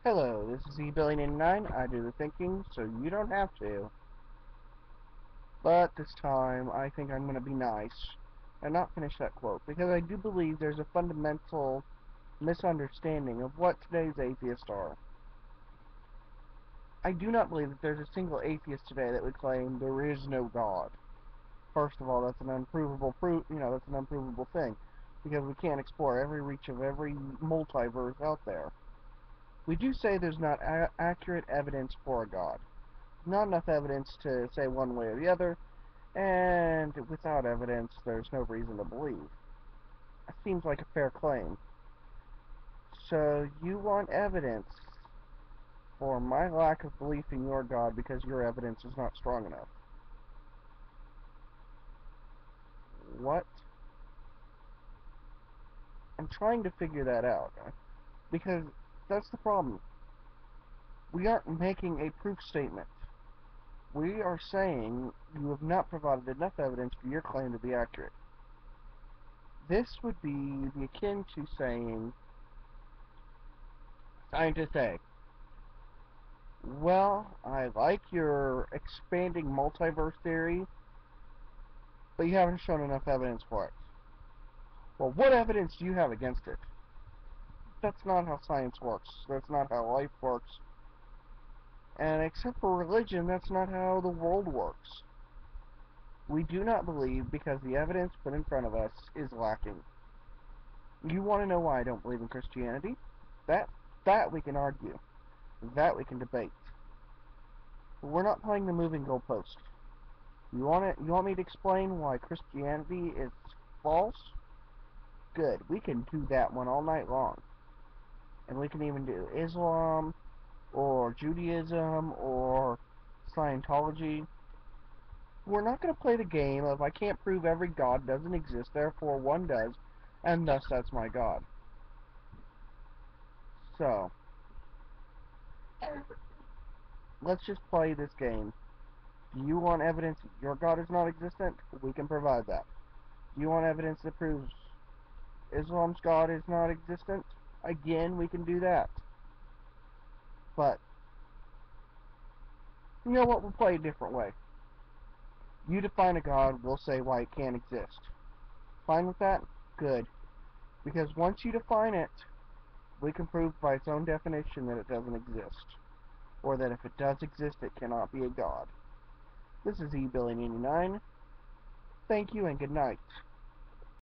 Hello, this is eBillion89. I do the thinking, so you don't have to. But this time, I think I'm going to be nice and not finish that quote, because I do believe there's a fundamental misunderstanding of what today's atheists are. I do not believe that there's a single atheist today that would claim there is no God. First of all, that's an unprovable that's an unprovable thing, because we can't explore every reach of every multiverse out there. We do say there's not accurate evidence for a God. Not enough evidence to say one way or the other, and without evidence, there's no reason to believe. That seems like a fair claim. So you want evidence for my lack of belief in your God because your evidence is not strong enough. What? I'm trying to figure that out, because that's the problem. We aren't making a proof statement. We are saying you have not provided enough evidence for your claim to be accurate. This would be the akin to saying, scientists A, well, I like your expanding multiverse theory, but you haven't shown enough evidence for it. Well, what evidence do you have against it? That's not how science works. That's not how life works. And except for religion, that's not how the world works. We do not believe because the evidence put in front of us is lacking. You want to know why I don't believe in Christianity? That that we can argue. That we can debate. But we're not playing the moving goalpost. You want me to explain why Christianity is false? Good. We can do that one all night long. And we can even do Islam or Judaism or Scientology. We're not going to play the game of I can't prove every god doesn't exist, therefore one does, and thus that's my god. So, let's just play this game. Do you want evidence that your god is not existent? We can provide that. Do you want evidence that proves Islam's God is not existent? Again, we can do that. But, you know what? We'll play a different way. You define a God, we'll say why it can't exist. Fine with that? Good. Because once you define it, we can prove by its own definition that it doesn't exist. Or that if it does exist, it cannot be a God. This is eBillion89. Thank you and good night.